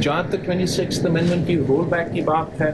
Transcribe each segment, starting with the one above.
जहाँ तक 26th amendment की रोल बैक की बात है,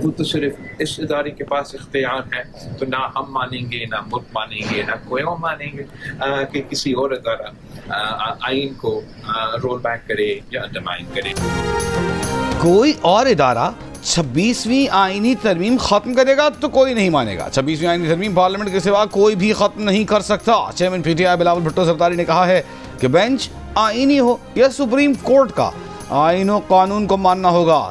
वो तो सिर्फ इस इदारे के पास इख्तियार है, तो ना हम मानेंगे, ना मुल्क मानेंगे, ना कोई और मानेंगे कि किसी और इदारा आइन को रोल बैक करे या अंडरमाइन करे। कोई और इदारा 26वीं आईनी तरमीम खत्म करेगा तो कोई नहीं मानेगा। 26वीं आईनी तरमीम पार्लियामेंट के सिवा कोई भी खत्म नहीं कर सकता। चेयरमैन पीटीआई बिलावल भुट्टो सरदारी ने कहा है कि बेंच आईनी हो या सुप्रीम कोर्ट का, आईन और कानून को मानना होगा।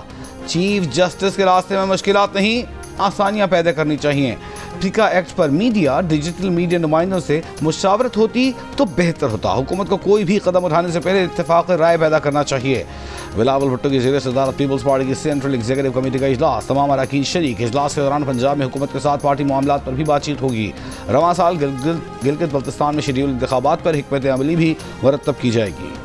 चीफ जस्टिस के रास्ते में मुश्किलात नहीं, आसानियां पैदा करनी चाहिए। फीका एक्ट पर मीडिया, डिजिटल मीडिया नुमाइंदों से मुशावरत होती तो बेहतर होता। हुकूमत को कोई भी कदम उठाने से पहले इत्तेफाक राय पैदा करना चाहिए। बिलावल भुट्टो की ज़ेर सदारत पीपल्स पार्टी की सेंट्रल एग्जीक्यूटिव कमेटी का इजलास, तमाम अरकान शरीक। इजलास के दौरान पंजाब में हुकूमत के साथ पार्टी मामलात पर भी बातचीत होगी। रवां साल गिलगित बल्तिस्तान में शेड्यूल इंतखाबात पर हिकमत अमली भी मुरतब की जाएगी।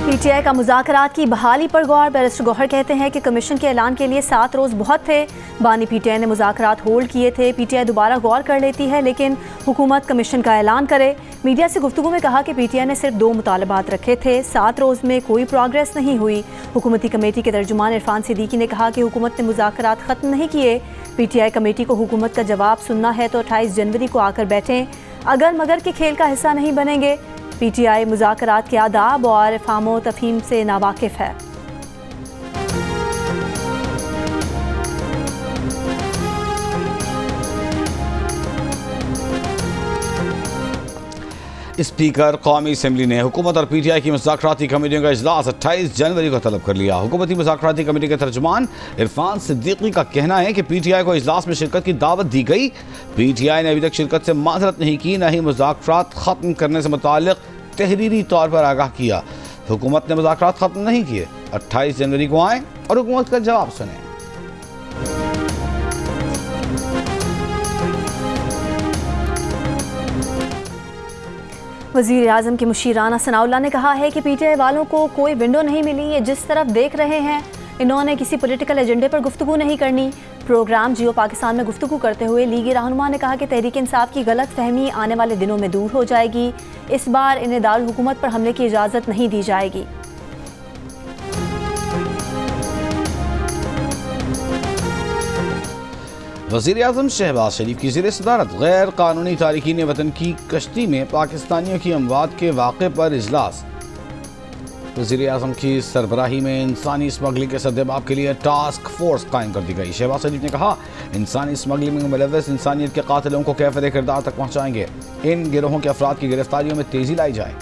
पीटीआई का मुज़ाकरात की बहाली पर गौर। बैरिस्टर गौहर कहते हैं कि कमीशन के ऐलान के लिए 7 रोज़ बहुत थे। बानी पीटीआई ने मुज़ाकरात होल्ड किए थे। पीटीआई दोबारा गौर कर लेती है, लेकिन हुकूमत कमीशन का ऐलान करे। मीडिया से गुफ्तगू में कहा कि पीटीआई ने सिर्फ 2 मुतालबात रखे थे, 7 रोज़ में कोई प्रोग्रेस नहीं हुई। हुकूमती कमेटी के तर्जुमान इरफान सिद्दीकी ने कहा कि हुकूमत ने मुज़ाकरात ख़त्म नहीं किए। पीटीआई कमेटी को हुकूमत का जवाब सुनना है तो 28 जनवरी को आकर बैठें, अगर मगर के खेल का हिस्सा नहीं बनेंगे। पीटीआई मुज़ाकरात के आदाब और फामो तफहीम से नावाकिफ़ है। स्पीकर कौमी असम्बली ने हुकूमत और पीटीआई की मुज़ाकराती कमेटियों का इजलास 28 जनवरी को तलब कर लिया। हुकूमती मुज़ाकराती कमेटी के तर्जुमान इरफान सिद्दीकी का कहना है कि पीटीआई को इजलास में शिरकत की दावत दी गई। पीटीआई ने अभी तक शिरकत से माजरत नहीं की, न ही मुज़ाकरात ख़त्म करने से मुताल्लिक़ तहरीरी तौर पर आगाह किया। हुकूमत ने मुज़ाकरात ख़त्म नहीं किए, 28 जनवरी को आएँ और हुकूमत का जवाब सुने। वज़ीर आज़म के मुशीर राना सनाउल्लाह ने कहा है कि पीटीआई वालों को कोई विंडो नहीं मिली। ये जिस तरफ देख रहे हैं, इन्होंने किसी पॉलिटिकल एजेंडे पर गुफ्तगू नहीं करनी। प्रोग्राम जियो पाकिस्तान में गुफ्तगू करते हुए लीगी रहनुमा ने कहा कि तहरीक इंसाफ की गलत फहमी आने वाले दिनों में दूर हो जाएगी। इस बार इन्हें दारुल हुकूमत पर हमले की इजाज़त नहीं दी जाएगी। वज़ीर आज़म शहबाज शरीफ की ज़ेर सदारत गैर कानूनी तारिकीन वतन की कश्ती में पाकिस्तानियों की अमवात के वाक़े पर इजलास। वज़ीर आज़म की सरबराही में इंसानी स्मगलिंग के सद्देबाब के लिए टास्क फोर्स कायम कर दी गई। शहबाज शरीफ ने कहा, इंसानी स्मगलिंग में मुलव्वस इंसानियत के कातिलों को कैफ़ियत किरदार तक पहुँचाएंगे। इन गिरोहों के अफराद की गिरफ्तारियों में तेज़ी लाई जाए।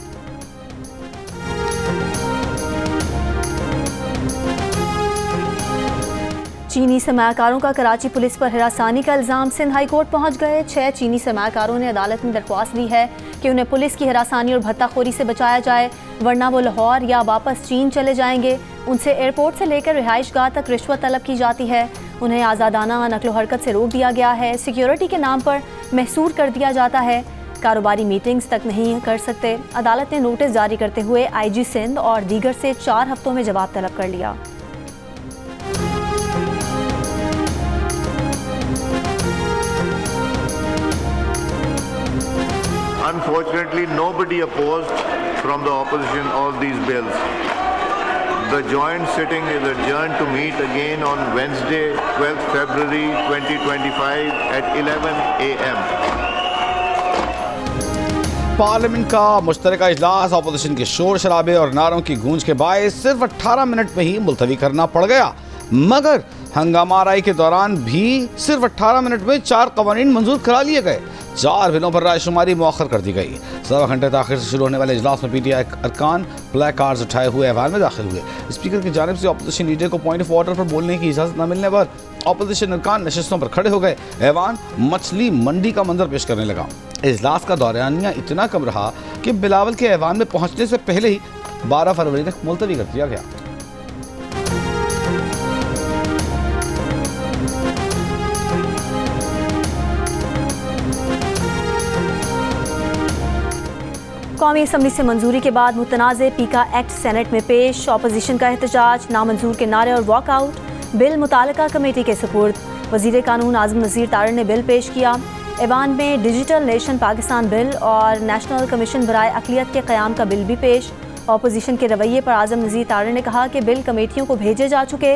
चीनी सरमायाकारों का कराची पुलिस पर हिरासानी का इल्ज़ाम। सिंध हाई कोर्ट पहुंच गए। 6 चीनी सरमायाकारों ने अदालत में दरख्वास्त दी है कि उन्हें पुलिस की हिरासानी और भत्ताखोरी से बचाया जाए, वरना वो लाहौर या वापस चीन चले जाएंगे। उनसे एयरपोर्ट से लेकर रिहाइशगाह तक रिश्वत तलब की जाती है। उन्हें आज़ादाना नकलो हरकत से रोक दिया गया है। सिक्योरिटी के नाम पर महसूर कर दिया जाता है। कारोबारी मीटिंग्स तक नहीं कर सकते। अदालत ने नोटिस जारी करते हुए IG सिंध और दीगर से 4 हफ्तों में जवाब तलब कर लिया। Unfortunately, nobody opposed from the opposition all these bills. The joint sitting is adjourned to meet again on Wednesday, 12th February 2025 at 11 AM. Parliament का मुश्तरका इजलास अपोजिशन के शोर शराबे और नारों की गूंज के बायस सिर्फ 18 मिनट में ही मुलतवी करना पड़ गया। मगर हंगामाराई के दौरान भी सिर्फ 18 मिनट में 4 कवानीन मंजूर करा लिए गए। 4 बिलों पर रायशुमारी मौखर कर दी गई। 1.25 घंटे ताखिर से शुरू होने वाले इजलास में पीटीआई अरकान ब्लैक कार्ड्स उठाए हुए ऐवान में दाखिल हुए। स्पीकर की जानिब से अपोजिशन लीडर को पॉइंट ऑफ ऑर्डर पर बोलने की इजाज़त न मिलने पर अपोजिशन अरकान नशिस्तों पर खड़े हो गए। ऐवान मछली मंडी का मंजर पेश करने लगा। इजलास का दौरानिया इतना कम रहा कि बिलावल के ऐवान में पहुंचने से पहले ही 12 फरवरी तक मुलतवी कर दिया गया। कौमी असम्बली से मंजूरी के बाद मुतनाज़ पीका एक्ट सेनेट में पेश। अपोजिशन का एहतजाज, नामंजूर के नारे और वॉकआउट। बिल मुतालिका कमेटी के सुपुर्द। वज़ीर कानून आज़म नज़ीर तारड़ ने बिल पेश किया। ऐवान में डिजिटल नेशन पाकिस्तान बिल और नेशनल कमीशन बराए अक़लियत के क़याम का बिल भी पेश। अपोजिशन के रवैये पर आज़म नज़ीर तारड़ ने कहा कि बिल कमेटियों को भेजे जा चुके,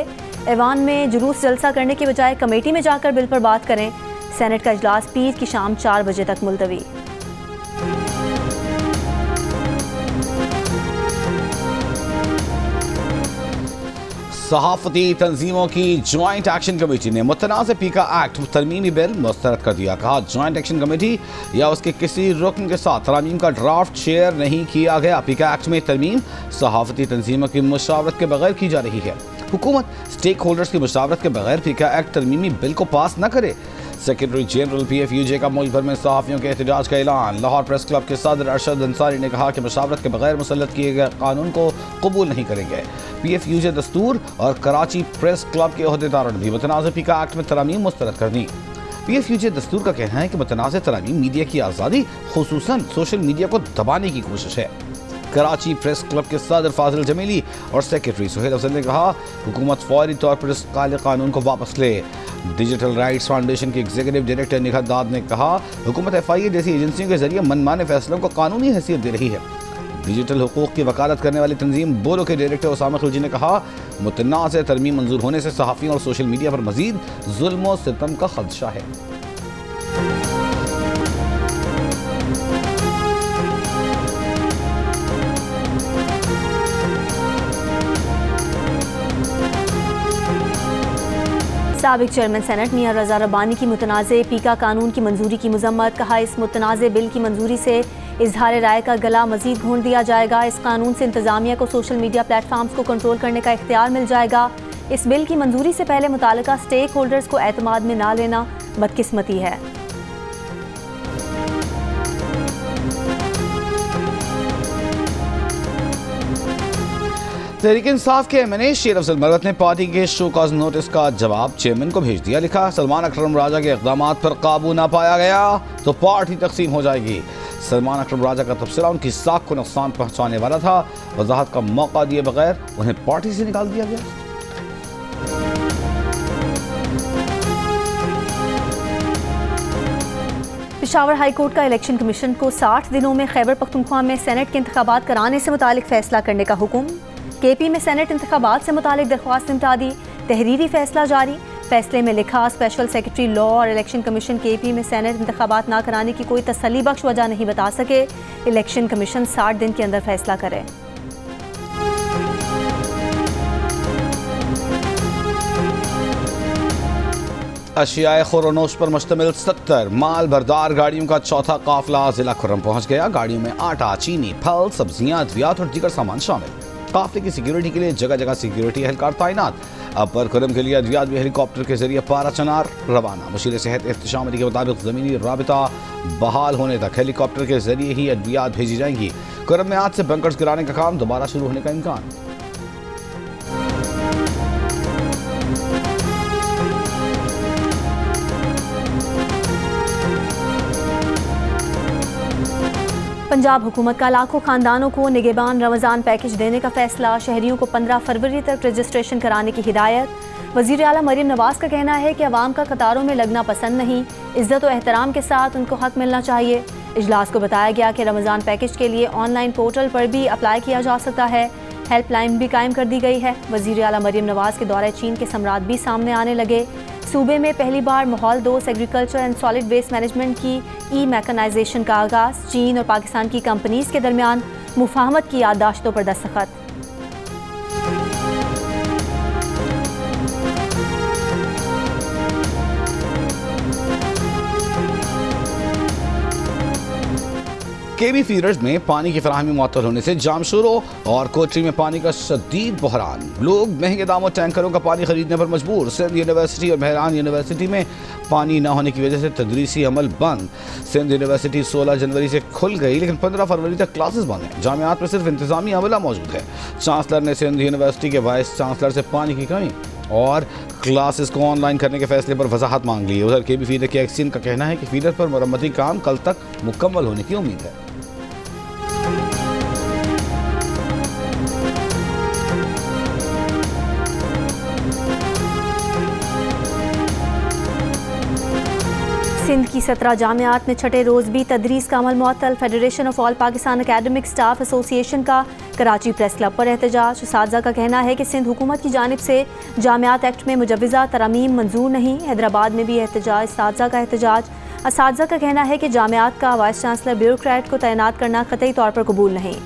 ऐवान में जुलूस जलसा करने के बजाय कमेटी में जाकर बिल पर बात करें। सेनेट का इजलास पीर की शाम 4 बजे तक मुलतवी। सहाफ़ती तंजीमों की ज्वाइंट एक्शन कमेटी ने मुतनाज़ पीका एक्ट तरमीमी बिल मुस्तरद कर दिया। कहा ज्वाइंट एक्शन कमेटी या उसके किसी रुकन के साथ तरमीम का ड्राफ्ट शेयर नहीं किया गया। पीका एक्ट में तरमीम सहाफ़ती तंजीमों की मुशावरत के बगैर की जा रही है। हुकूमत स्टेक होल्डर्स की मुशावरत के बगैर पीका एक्ट तरमीमी बिल को पास न करे। सेक्रेटरी जनरल PFUJ का मुल्क भर में सहाफ़ियों के एहतजाज का ऐलान। लाहौर प्रेस क्लब के सदर अरशद अंसारी ने कहा कि मुशावरत के बगैर मुसल्लत किए गए कानून को कबूल नहीं करेंगे। PFUJ दस्तूर और कराची प्रेस क्लब के अहदेदारों ने भी मुतनाज़ पीका एक्ट में तरामीम मुस्तरद कर दी। PFUJ दस्तूर का कहना है कि मुतनाज़ तरामीम मीडिया की आज़ादी खुसूसन सोशल मीडिया को दबाने की कोशिश है। कराची प्रेस क्लब के सदर फाजिल जमीली और सेक्रेटरी सुहेल अफजल ने कहा हुकूमत फौरी तौर पर इस काले कानून को वापस ले। डिजिटल राइट्स फाउंडेशन के एग्जीक्यूटिव डायरेक्टर निखत दाद ने कहा हुकूमत FIA जैसी एजेंसियों के जरिए मनमाने फैसलों को कानूनी हैसियत दे रही है। डिजिटल हुकूक की वकालत करने वाली तंजीम बोलो के डायरेक्टर उसामा खिलजी ने कहा मुतनाज़ तरमीम मंजूर होने से सहाफ़ियों और सोशल मीडिया पर मजीद जुल्म और सितम का खदशा है। साबिक चेयरमैन सेनेट मियां रज़ा रब्बानी की मुतनाज़े पीका कानून की मंजूरी की मजम्मत। कहा इस मुतनाज़े बिल की मंजूरी से इजहार राय का गला मजीद घोंट दिया जाएगा। इस कानून से इंतजामिया को सोशल मीडिया प्लेटफॉर्म्स को कंट्रोल करने का इख्तियार मिल जाएगा। इस बिल की मंजूरी से पहले मुतालिका स्टेक होल्डर्स को एतमाद में ना लेना बदकिस्मती है। तहरीक इंसाफ के MNA शेर अफजल मरवत ने पार्टी के शो कॉज नोटिस का जवाब चेयरमैन को भेज दिया। लिखा सलमान अकरम राजा के इक़दाम पर काबू ना पाया गया तो पार्टी तकसीम हो जाएगी। सलमान अकरम राजा का तबसरा उनकी साख को नुकसान पहुंचाने वाला था। वजाहत का मौका दिए बगैर उन्हें पार्टी से निकाल दिया गया। पेशावर हाई कोर्ट का इलेक्शन कमीशन को 60 दिनों में खैबर पख्तूनख्वा में सेनेट के इंतखाबात कराने से मुतालिक फैसला करने का हुक्म। KP में सेनेट इंतखाबात से मुतालिक दरख्वास्त निपटा दी। तहरीरी फैसला जारी। फैसले में लिखा स्पेशल सेक्रेटरी लॉ और इलेक्शन कमीशन KP में सेनेट इंतखाबात ना कराने की कोई तसल्ली बख्श वजह नहीं बता सके। इलेक्शन कमीशन 60 दिन के अंदर फैसला करे। अशियाए खुरोनोश पर मुश्तमिल 70 माल बरदार गाड़ियों का चौथा काफिला जिला खुर्रम पहुंच गया। गाड़ियों में आटा, चीनी, फल, सब्जियां, अद्वियात और दीगर सामान शामिल। काफिले की सिक्योरिटी के लिए जगह जगह सिक्योरिटी एहलकार तैनात। अपर खुर्रम के लिए अद्वियात भी हेलीकॉप्टर के जरिए पारा चनार रवाना। मुशीर सेहत एहतशाम अली के मुताबिक ज़मीनी राबिता बहाल होने तक हेलीकॉप्टर के जरिए ही अद्वियात भेजी जाएंगी। खुर्रम में आज से बंकर्स गिराने का काम दोबारा शुरू होने का इम्कान। पंजाब हुकूमत का लाखों खानदानों को निगहबान रमज़ान पैकेज देने का फैसला। शहरियों को 15 फरवरी तक रजिस्ट्रेशन कराने की हिदायत। वज़ीर आला मरीम नवाज़ का कहना है कि अवाम का कतारों में लगना पसंद नहीं, इज़्ज़त और एहतराम के साथ उनको हक मिलना चाहिए। इजलास को बताया गया कि रमज़ान पैकेज के लिए ऑनलाइन पोर्टल पर भी अप्लाई किया जा सकता है। हेल्पलाइन भी कायम कर दी गई है। वज़ीर आला मरीम नवाज़ के दौरे चीन के समरात भी सामने आने लगे। सूबे में पहली बार माहौल दोस्त agriculture and solid waste management की मैकेनाइजेशन का आगाज़। चीन और पाकिस्तान की कंपनीज के दरमियान मुफाहमत की याददाश्तों पर दस्तखत। KB फीडर्स में पानी की फराहमी मुअत्तल होने से जाम शुरू और कोटरी में पानी का शदीद बहरान। लोग महंगे दामों टैंकरों का पानी खरीदने पर मजबूर। सिंध यूनिवर्सिटी और बहरान यूनिवर्सिटी में पानी न होने की वजह से तदरीसी अमल बंद। सिंध यूनिवर्सिटी 16 जनवरी से खुल गई लेकिन 15 फरवरी तक क्लासेस बंद हैं। जामियात में सिर्फ इंतजामी अमला मौजूद है। चांसलर ने सिंध यूनिवर्सिटी के वाइस चांसलर से पानी की कमी और क्लासेस को ऑनलाइन करने के फैसले पर वजाहत मांग ली। उधर KB फीडर के एक्सियन का कहना है कि फीडर पर मरम्मती काम कल तक मुकम्मल होने की उम्मीद है। सिंध की 17 जामियात में छठे रोज़ भी तदरीस का अमल मुअत्तल। Federation of all Pakistan academic staff association का कराची प्रेस क्लब पर एहतजाज। असातिज़ा का कहना है कि सिंध हुकूमत की जानिब से जामियात एक्ट में मुजव्वज़ा तरमीम मंजूर नहीं। हैदराबाद में भी एहतजाज। असातिज़ा का एहतजाज। असातिज़ा का कहना है कि जामियात का वाइस चांसलर ब्यूरोक्रेट को तैनात करना क़तई तौर पर कबूल नहीं।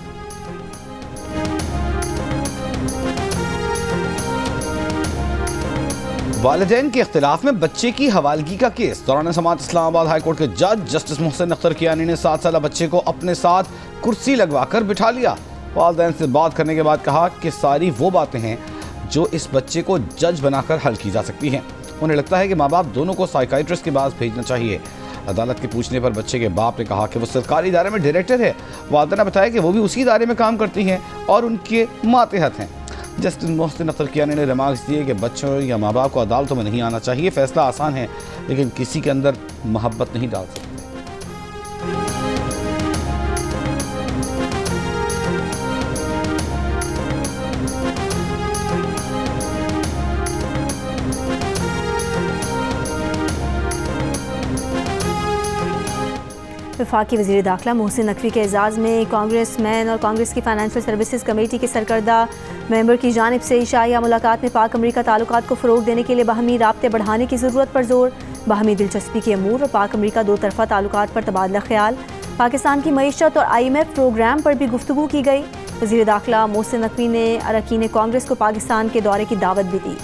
वालिदैन के इख्तिलाफ में बच्चे की हवालगी का केस। दौरान समाअत इस्लामाबाद हाई कोर्ट के जज जस्टिस मोहसिन अख्तर कियानी ने 7 साल बच्चे को अपने साथ कुर्सी लगवाकर बिठा लिया। वालिदैन से बात करने के बाद कहा कि सारी वो बातें हैं जो इस बच्चे को जज बनाकर हल की जा सकती हैं। उन्हें लगता है कि माँ बाप दोनों को साइकाइट्रिस्ट के पास भेजना चाहिए। अदालत के पूछने पर बच्चे के बाप ने कहा कि वो सरकारी इदारे में डायरेक्टर है। वालिदैन ने बताया कि वो भी उसी इदारे में काम करती हैं और उनके मातहत हैं। जस्टिस मोहसिन अख्तर कियानी ने रिमार्क्स दिए कि बच्चों या माँ बाप को अदालतों में नहीं आना चाहिए। फैसला आसान है लेकिन किसी के अंदर मोहब्बत नहीं डाल सकते। वफाकी वज़ीर दाखिला मोहसिन नकवी के एजाज़ में कांग्रेस मैन और कांग्रेस की फाइनेंशियल सर्विसेज कमेटी के सरकर्दा मेंबर की जानिब से इशाइया मुलाकात में पाक अमरीका ताल्लुकात को फ़रोग देने के लिए बाहमी राब्ते बढ़ाने की ज़रूरत पर जोर। बाहमी दिलचस्पी के अमूर और पाक अमरीका दो तरफ़ा ताल्लुकात पर तबादला ख्याल। पाकिस्तान की मईशत और IMF प्रोग्राम पर भी गुफ्तगू की गई। वज़ीर दाखिला मोहसिन नकवी ने अरकान कांग्रेस को पाकिस्तान के दौरे की दावत भी दी।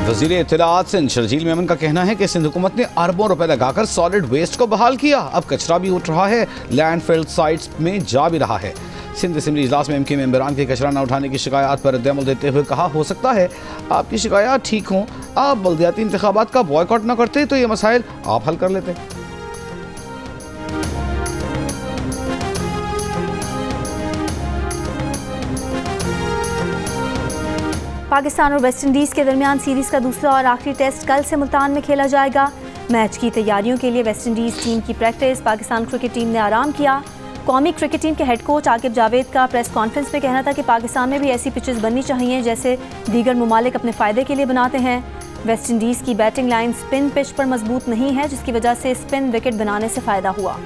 वज़ीर इत्तलाआत सिंध शर्जील मेमन का कहना है कि सिंध हुकूमत ने अरबों रुपए लगाकर सॉलिड वेस्ट को बहाल किया। अब कचरा भी उठ रहा है, लैंडफिल साइट्स में जा भी रहा है। सिंध असेंबली इजलास में MK मेंबरान के कचरा न उठाने की शिकायत पर रद्द-ए-अमल देते हुए कहा, हो सकता है आपकी शिकायत ठीक हों, आप बल्दियाती इंतखाबात का बॉयकॉट न करते तो ये मसाइल आप हल कर लेते। पाकिस्तान और वेस्ट इंडीज़ के दरमियान सीरीज़ का दूसरा और आखिरी टेस्ट कल से मुल्तान में खेला जाएगा। मैच की तैयारियों के लिए वेस्ट इंडीज़ टीम की प्रैक्टिस। पाकिस्तान क्रिकेट टीम ने आराम किया। कौमी क्रिकेट टीम के हेड कोच आकिब जावेद का प्रेस कॉन्फ्रेंस में कहना था कि पाकिस्तान में भी ऐसी पिचेस बननी चाहिए जैसे दीगर ममालिक अपने फ़ायदे के लिए बनाते हैं। वेस्ट इंडीज़ की बैटिंग लाइन स्पिन पिच पर मजबूत नहीं है, जिसकी वजह से स्पिन विकेट बनाने से फ़ायदा हुआ।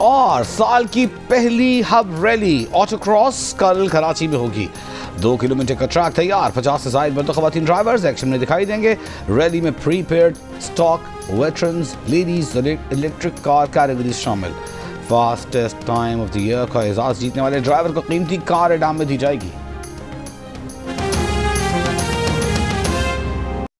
और साल की पहली हब रैली ऑटोक्रॉस कल कराची में होगी। 2 किलोमीटर का ट्रैक तैयार, 50 से ज़ायद मर्द ख़वातीन ड्राइवर्स एक्शन में दिखाई देंगे। रैली में prepaid, stock, veterans, ladies, electric car categories शामिल। Fastest time of the year का एजाज़ जीतने वाले ड्राइवर को कीमती कार इनाम में दी जाएगी।